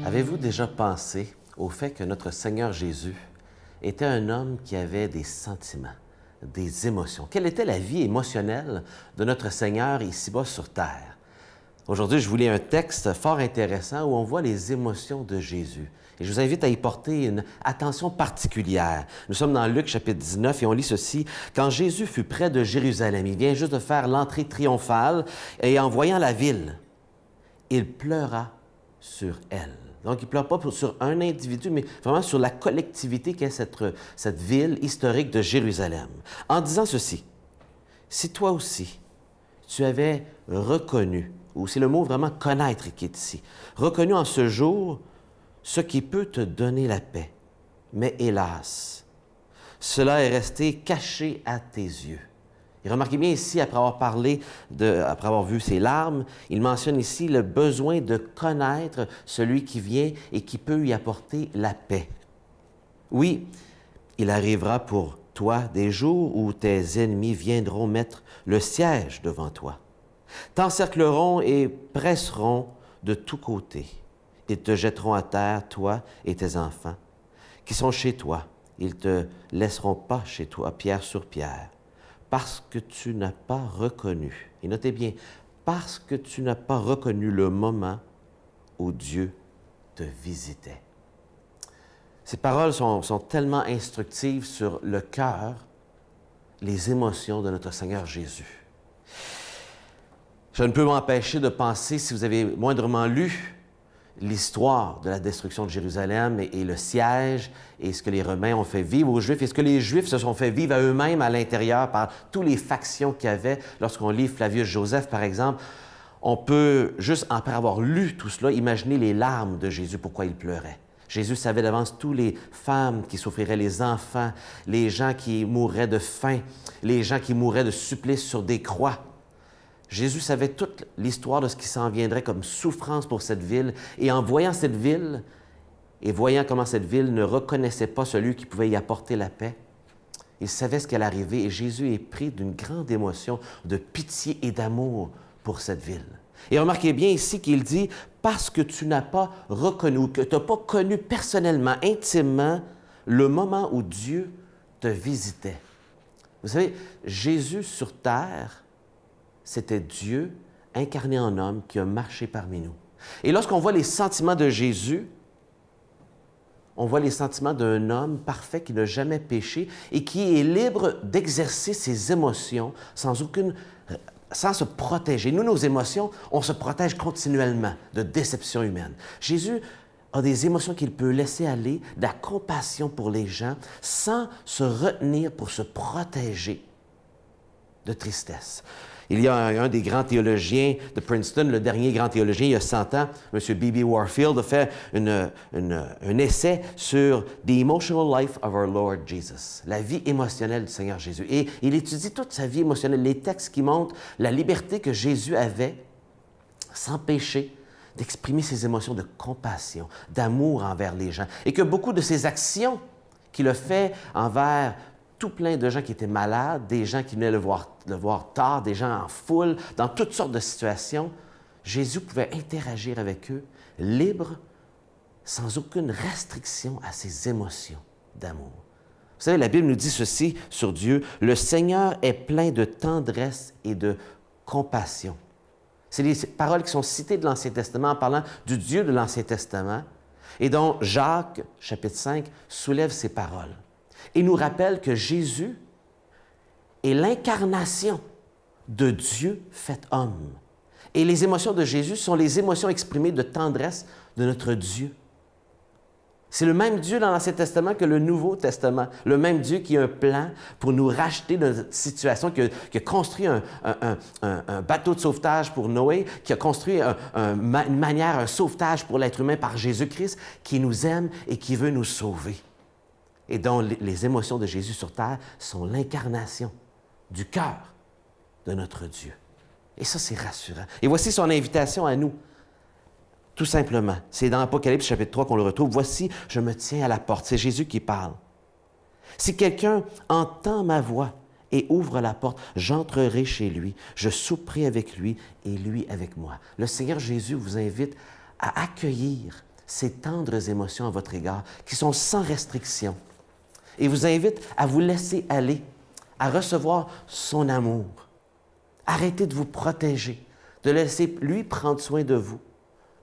Avez-vous déjà pensé au fait que notre Seigneur Jésus était un homme qui avait des sentiments, des émotions? Quelle était la vie émotionnelle de notre Seigneur ici-bas sur terre? Aujourd'hui, je vous lis un texte fort intéressant où on voit les émotions de Jésus. Et je vous invite à y porter une attention particulière. Nous sommes dans Luc chapitre 19 et on lit ceci. Quand Jésus fut près de Jérusalem, il vient juste de faire l'entrée triomphale et en voyant la ville, il pleura sur elle. Donc, il ne pleure pas sur un individu, mais vraiment sur la collectivité qu'est cette ville historique de Jérusalem. En disant ceci, si toi aussi, tu avais reconnu, ou c'est le mot vraiment connaître qui est ici, reconnu en ce jour ce qui peut te donner la paix, mais hélas, cela est resté caché à tes yeux. Et remarquez bien ici, après avoir vu ses larmes, il mentionne ici le besoin de connaître celui qui vient et qui peut y apporter la paix. Oui, il arrivera pour toi des jours où tes ennemis viendront mettre le siège devant toi, t'encercleront et presseront de tous côtés. Ils te jetteront à terre, toi et tes enfants, qui sont chez toi. Ils ne te laisseront pas chez toi, pierre sur pierre, parce que tu n'as pas reconnu, et notez bien, parce que tu n'as pas reconnu le moment où Dieu te visitait. Ces paroles sont tellement instructives sur le cœur, les émotions de notre Seigneur Jésus. Je ne peux m'empêcher de penser, si vous avez moindrement lu l'histoire de la destruction de Jérusalem et le siège et ce que les Romains ont fait vivre aux Juifs et ce que les Juifs se sont fait vivre à eux-mêmes à l'intérieur par toutes les factions qu'il y avait. Lorsqu'on lit Flavius Joseph, par exemple, on peut, juste après avoir lu tout cela, imaginer les larmes de Jésus, pourquoi il pleurait. Jésus savait d'avance toutes les femmes qui souffriraient, les enfants, les gens qui mourraient de faim, les gens qui mourraient de supplices sur des croix. Jésus savait toute l'histoire de ce qui s'en viendrait comme souffrance pour cette ville. Et en voyant cette ville, et voyant comment cette ville ne reconnaissait pas celui qui pouvait y apporter la paix, il savait ce qui allait arriver et Jésus est pris d'une grande émotion de pitié et d'amour pour cette ville. Et remarquez bien ici qu'il dit « parce que tu n'as pas reconnu, ou que tu n'as pas connu personnellement, intimement, le moment où Dieu te visitait. » Vous savez, Jésus sur terre, c'était Dieu incarné en homme qui a marché parmi nous. Et lorsqu'on voit les sentiments de Jésus, on voit les sentiments d'un homme parfait qui n'a jamais péché et qui est libre d'exercer ses émotions sans se protéger. Nous, nos émotions, on se protège continuellement de déception humaine. Jésus a des émotions qu'il peut laisser aller, de la compassion pour les gens, sans se retenir pour se protéger de tristesse. Il y a un des grands théologiens de Princeton, le dernier grand théologien, il y a 100 ans, M. B.B. Warfield, a fait un essai sur « The Emotional Life of Our Lord Jesus », la vie émotionnelle du Seigneur Jésus. Et il étudie toute sa vie émotionnelle, les textes qui montrent la liberté que Jésus avait, sans péché, d'exprimer ses émotions de compassion, d'amour envers les gens. Et que beaucoup de ses actions qu'il a fait envers tout plein de gens qui étaient malades, des gens qui venaient le voir tard, des gens en foule, dans toutes sortes de situations, Jésus pouvait interagir avec eux, libre, sans aucune restriction à ses émotions d'amour. Vous savez, la Bible nous dit ceci sur Dieu, « Le Seigneur est plein de tendresse et de compassion. » C'est les paroles qui sont citées de l'Ancien Testament en parlant du Dieu de l'Ancien Testament et dont Jacques, chapitre 5, soulève ces paroles. Et nous rappelle que Jésus est l'incarnation de Dieu fait homme. Et les émotions de Jésus sont les émotions exprimées de tendresse de notre Dieu. C'est le même Dieu dans l'Ancien Testament que le Nouveau Testament. Le même Dieu qui a un plan pour nous racheter de notre situation, qui a construit un bateau de sauvetage pour Noé, qui a construit une manière, un sauvetage pour l'être humain par Jésus-Christ, qui nous aime et qui veut nous sauver. Et dont les émotions de Jésus sur terre sont l'incarnation du cœur de notre Dieu. Et ça, c'est rassurant. Et voici son invitation à nous. Tout simplement, c'est dans Apocalypse chapitre 3 qu'on le retrouve. « Voici, je me tiens à la porte. » C'est Jésus qui parle. « Si quelqu'un entend ma voix et ouvre la porte, j'entrerai chez lui, je souperai avec lui et lui avec moi. » Le Seigneur Jésus vous invite à accueillir ces tendres émotions à votre égard, qui sont sans restriction, et vous invite à vous laisser aller, à recevoir son amour. Arrêtez de vous protéger, de laisser lui prendre soin de vous,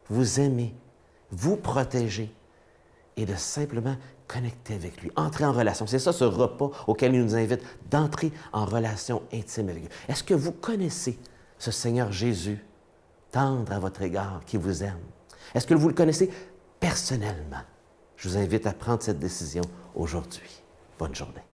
vous aimer, vous protéger, et de simplement connecter avec lui, entrer en relation. C'est ça ce repas auquel il nous invite, d'entrer en relation intime avec lui. Est-ce que vous connaissez ce Seigneur Jésus, tendre à votre égard, qui vous aime? Est-ce que vous le connaissez personnellement? Je vous invite à prendre cette décision aujourd'hui. Bonne journée.